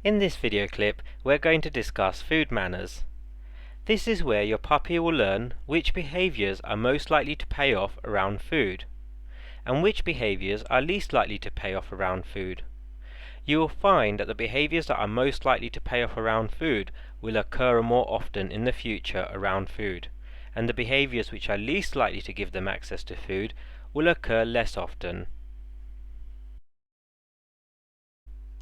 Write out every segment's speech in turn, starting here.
In this video clip, we're going to discuss food manners. This is where your puppy will learn which behaviours are most likely to pay off around food, and which behaviours are least likely to pay off around food. You will find that the behaviours that are most likely to pay off around food will occur more often in the future around food, and the behaviours which are least likely to give them access to food will occur less often.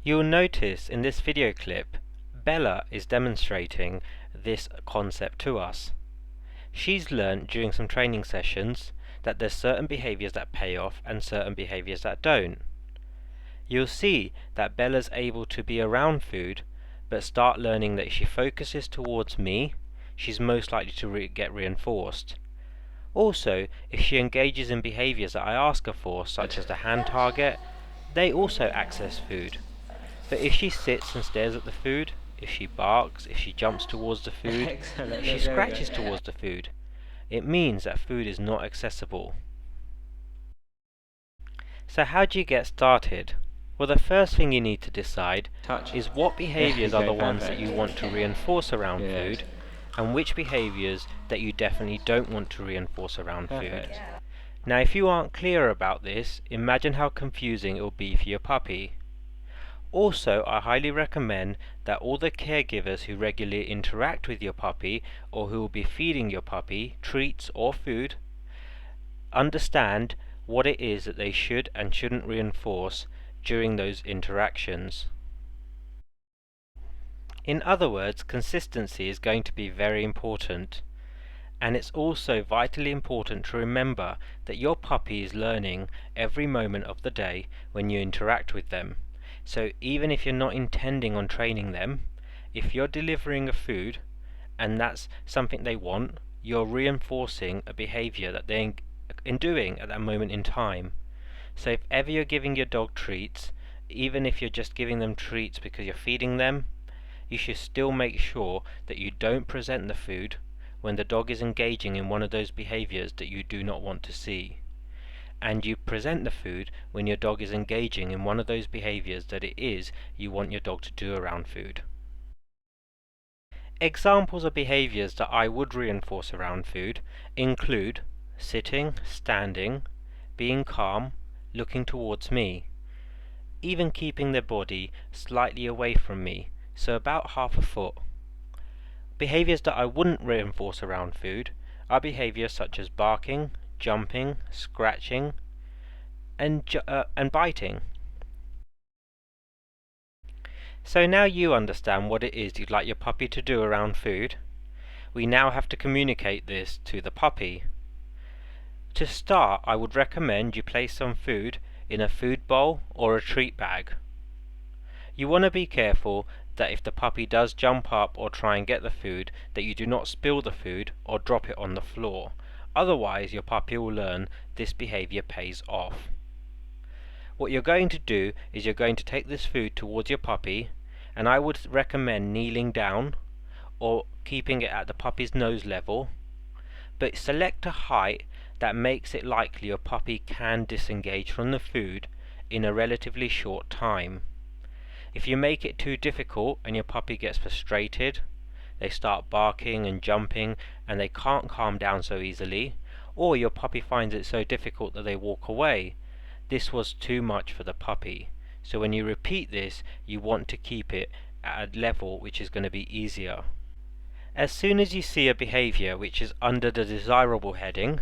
You'll notice in this video clip, Bella is demonstrating this concept to us. She's learned during some training sessions that there's certain behaviours that pay off and certain behaviours that don't. You'll see that Bella's able to be around food, but start learning that if she focuses towards me, she's most likely to get reinforced. Also, if she engages in behaviours that I ask her for, such as the hand target, they also access food. But if she sits and stares at the food, if she barks, if she jumps towards the food, if she scratches towards the food, it means that food is not accessible. So how do you get started? Well, the first thing you need to decide is what behaviours are the ones that you want to reinforce around food, and which behaviours that you definitely don't want to reinforce around food. Now, if you aren't clear about this, imagine how confusing it will be for your puppy. Also, I highly recommend that all the caregivers who regularly interact with your puppy or who will be feeding your puppy treats or food understand what it is that they should and shouldn't reinforce during those interactions. In other words, consistency is going to be very important, and it's also vitally important to remember that your puppy is learning every moment of the day when you interact with them. So even if you're not intending on training them, if you're delivering a food and that's something they want, you're reinforcing a behaviour that they're doing at that moment in time. So if ever you're giving your dog treats, even if you're just giving them treats because you're feeding them, you should still make sure that you don't present the food when the dog is engaging in one of those behaviours that you do not want to see. And you present the food when your dog is engaging in one of those behaviours that it is you want your dog to do around food. Examples of behaviours that I would reinforce around food include sitting, standing, being calm, looking towards me, even keeping their body slightly away from me, so about half a foot. Behaviours that I wouldn't reinforce around food are behaviours such as barking, jumping, scratching, and biting. So now you understand what it is you'd like your puppy to do around food. We now have to communicate this to the puppy. To start, I would recommend you place some food in a food bowl or a treat bag. You want to be careful that if the puppy does jump up or try and get the food, that you do not spill the food or drop it on the floor. Otherwise, your puppy will learn this behaviour pays off. What you're going to do is you're going to take this food towards your puppy, and I would recommend kneeling down or keeping it at the puppy's nose level, but select a height that makes it likely your puppy can disengage from the food in a relatively short time. If you make it too difficult and your puppy gets frustrated, they start barking and jumping and they can't calm down so easily, or your puppy finds it so difficult that they walk away, this was too much for the puppy. So when you repeat this, you want to keep it at a level which is going to be easier. As soon as you see a behaviour which is under the desirable heading,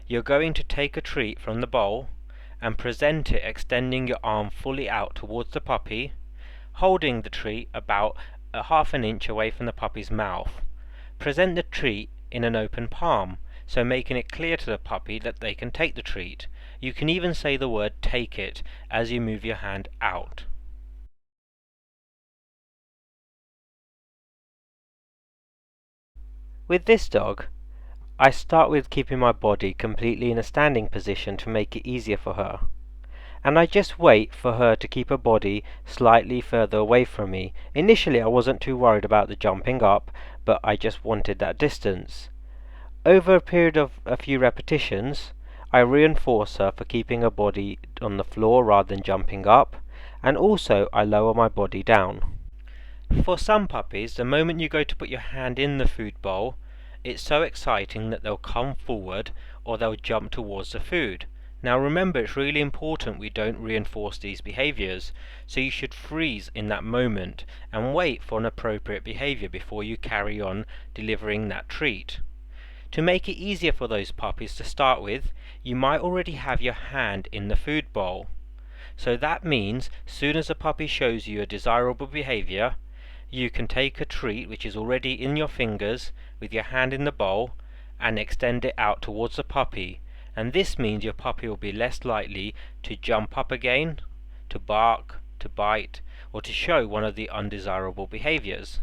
you're going to take a treat from the bowl and present it extending your arm fully out towards the puppy, holding the treat about a half an inch away from the puppy's mouth. Present the treat in an open palm, so making it clear to the puppy that they can take the treat. You can even say the word "take it" as you move your hand out. With this dog, I start with keeping my body completely in a standing position to make it easier for her. And I just wait for her to keep her body slightly further away from me. Initially I wasn't too worried about the jumping up, but I just wanted that distance. Over a period of a few repetitions, I reinforce her for keeping her body on the floor rather than jumping up, and also I lower my body down. For some puppies, the moment you go to put your hand in the food bowl, it's so exciting that they'll come forward or they'll jump towards the food. Now remember, it's really important we don't reinforce these behaviours, so you should freeze in that moment and wait for an appropriate behaviour before you carry on delivering that treat. To make it easier for those puppies to start with, you might already have your hand in the food bowl. So that means, soon as a puppy shows you a desirable behaviour, you can take a treat which is already in your fingers with your hand in the bowl and extend it out towards the puppy, and this means your puppy will be less likely to jump up again, to bark, to bite, or to show one of the undesirable behaviours.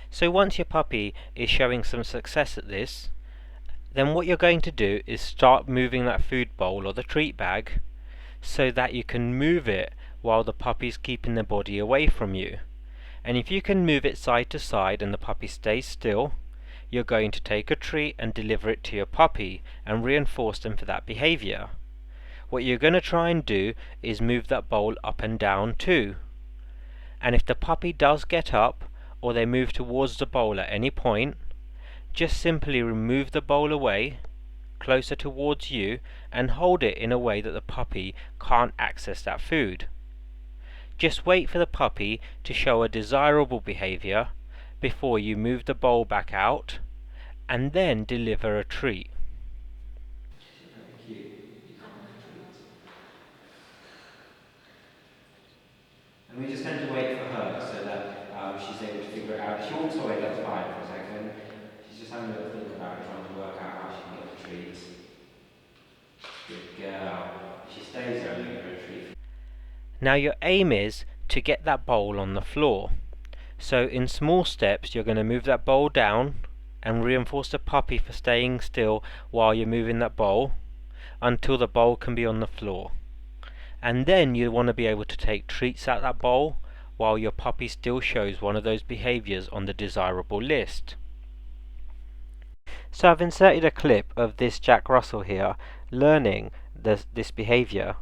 So once your puppy is showing some success at this, then what you're going to do is start moving that food bowl or the treat bag so that you can move it while the puppy's keeping their body away from you. And if you can move it side to side and the puppy stays still, you're going to take a treat and deliver it to your puppy and reinforce them for that behaviour. What you're going to try and do is move that bowl up and down too. And if the puppy does get up or they move towards the bowl at any point, just simply remove the bowl away, closer towards you, and hold it in a way that the puppy can't access that food. Just wait for the puppy to show a desirable behaviour before you move the bowl back out, and then deliver a treat. And we just tend to wait for her so that she's able to figure it out. If she walks away, that's fine for a second. She's just having a little think about it, trying to work out how she can get the treats. Good girl. If she stays there, I'm going to give her a treat. Now your aim is to get that bowl on the floor. So in small steps, you're going to move that bowl down and reinforce the puppy for staying still while you're moving that bowl until the bowl can be on the floor. And then you want to be able to take treats out that bowl while your puppy still shows one of those behaviours on the desirable list. So I've inserted a clip of this Jack Russell here learning this behaviour,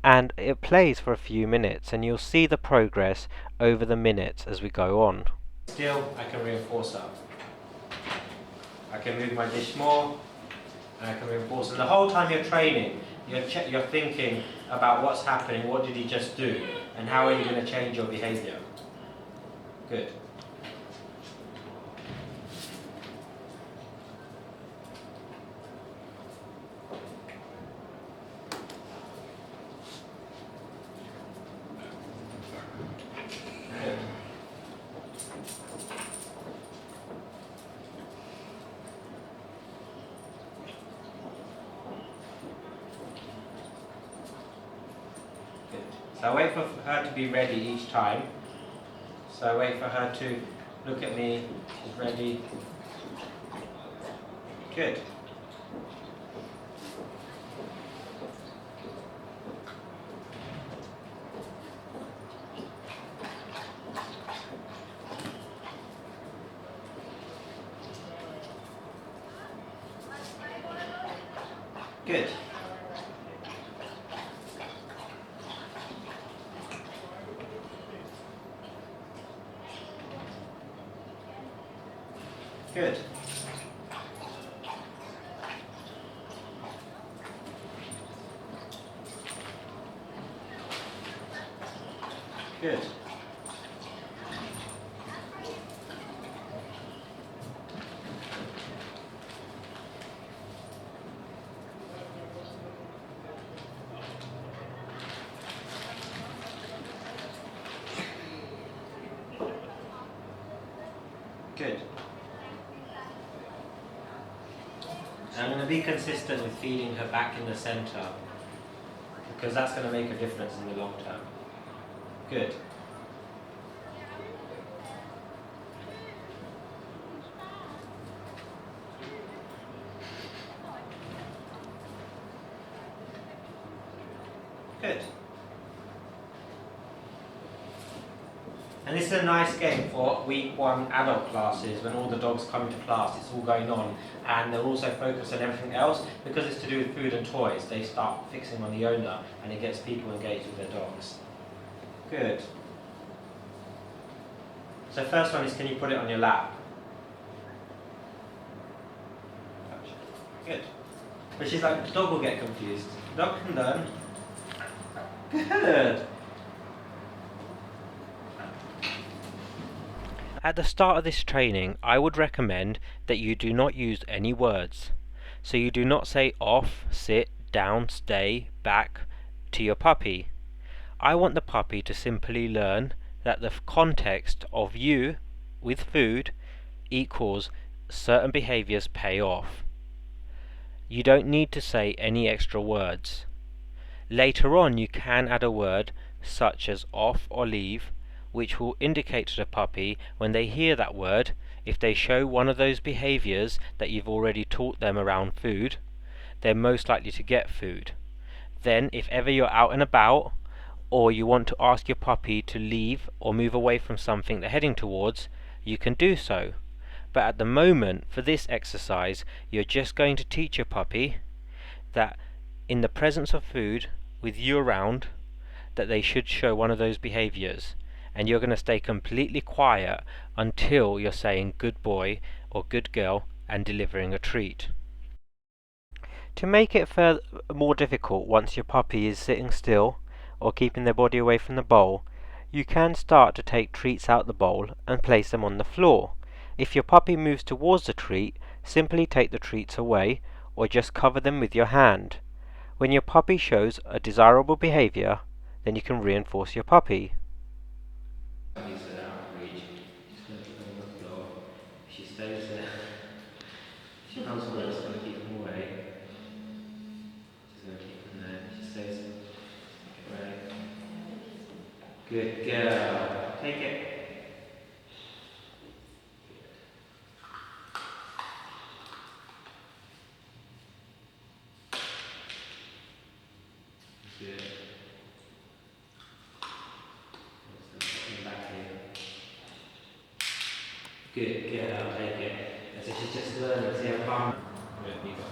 and it plays for a few minutes and you'll see the progress over the minutes as we go on. Still, I can reinforce that. I can move my dish more, and I can reinforce it. The whole time you're training, you're thinking about what's happening, what did he just do, and how are you going to change your behaviour. Good. So I wait for her to be ready each time. So I wait for her to look at me, she's ready. Good. Good. Good. Good. Good. And I'm going to be consistent with feeding her back in the centre, because that's going to make a difference in the long term. Good. Good. And this is a nice game for week 1 adult classes, when all the dogs come to class, it's all going on, and they're also focused on everything else. Because it's to do with food and toys, they start fixing on the owner, and it gets people engaged with their dogs. Good. So first one is, can you put it on your lap? Good. But she's like, the dog will get confused. The dog can learn. Good. At the start of this training, I would recommend that you do not use any words. So you do not say off, sit, down, stay, back to your puppy. I want the puppy to simply learn that the context of you with food equals certain behaviours pay off. You don't need to say any extra words. Later on you can add a word such as off or leave, which will indicate to the puppy when they hear that word, if they show one of those behaviours that you've already taught them around food, they're most likely to get food. Then if ever you're out and about, or you want to ask your puppy to leave or move away from something they're heading towards, you can do so. But at the moment, for this exercise, you're just going to teach your puppy that in the presence of food, with you around, that they should show one of those behaviours. And you're going to stay completely quiet until you're saying good boy or good girl and delivering a treat. To make it more difficult once your puppy is sitting still or keeping their body away from the bowl, you can start to take treats out the bowl and place them on the floor. If your puppy moves towards the treat, simply take the treats away or just cover them with your hand. When your puppy shows a desirable behaviour, then you can reinforce your puppy. She stays there. She comes forward, just going to keep them away. She's going to keep them there. She stays. Take it away. Good girl. Take it. Good. Back here. Good girl. Take it. As if she's just learning. See how calm. Good. You go.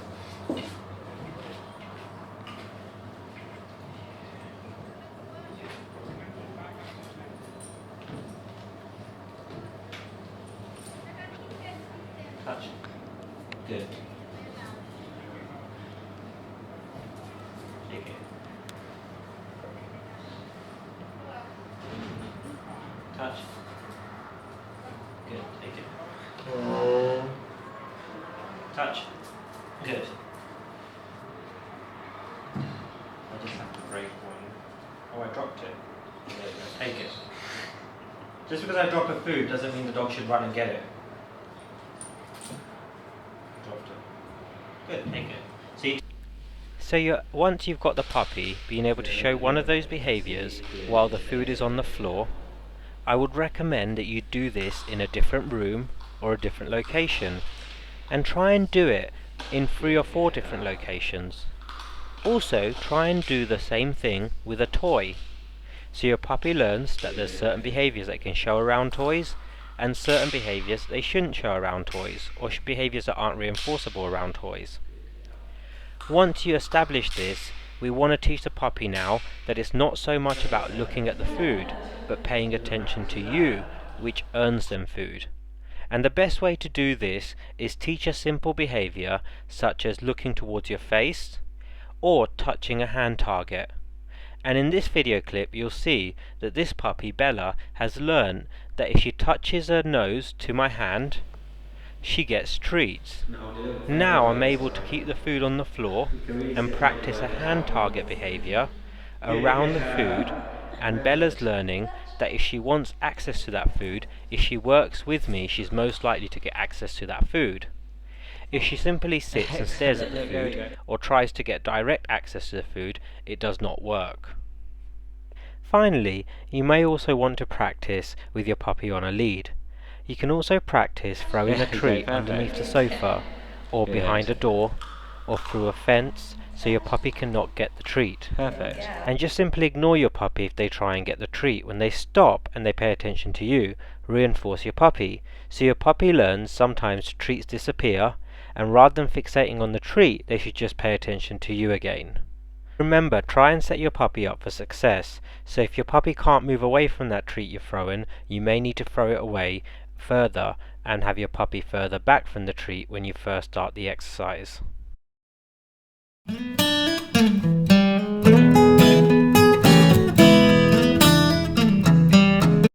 Touch. Good. Take it. Touch. Good. Take it. Touch. Good. I just have to break one. Oh, I dropped it. There you go. Take it. Just because I drop a food doesn't mean the dog should run and get it. Dropped it. Good. Take it. So once you've got the puppy being able to show one of those behaviours while the food is on the floor, I would recommend that you do this in a different room or a different location, and try and do it in 3 or 4 different locations. Also, try and do the same thing with a toy, so your puppy learns that there's certain behaviours they can show around toys, and certain behaviours they shouldn't show around toys, or behaviours that aren't reinforceable around toys. Once you establish this, we want to teach the puppy now that it's not so much about looking at the food, but paying attention to you, which earns them food. And the best way to do this is teach a simple behaviour such as looking towards your face or touching a hand target. And in this video clip you'll see that this puppy, Bella, has learned that if she touches her nose to my hand, she gets treats. Now I'm able to keep the food on the floor and practice a hand target behaviour around the food, and Bella's learning that if she wants access to that food, if she works with me, she's most likely to get access to that food. If she simply sits and stares at the food or tries to get direct access to the food, it does not work. Finally, you may also want to practice with your puppy on a lead. You can also practice throwing a treat underneath the sofa, or behind a door, or through a fence, so your puppy cannot get the treat. Perfect. And just simply ignore your puppy if they try and get the treat. When they stop and they pay attention to you, reinforce your puppy. So your puppy learns sometimes treats disappear, and rather than fixating on the treat, they should just pay attention to you again. Remember, try and set your puppy up for success. So if your puppy can't move away from that treat you're throwing, you may need to throw it away further and have your puppy further back from the treat when you first start the exercise.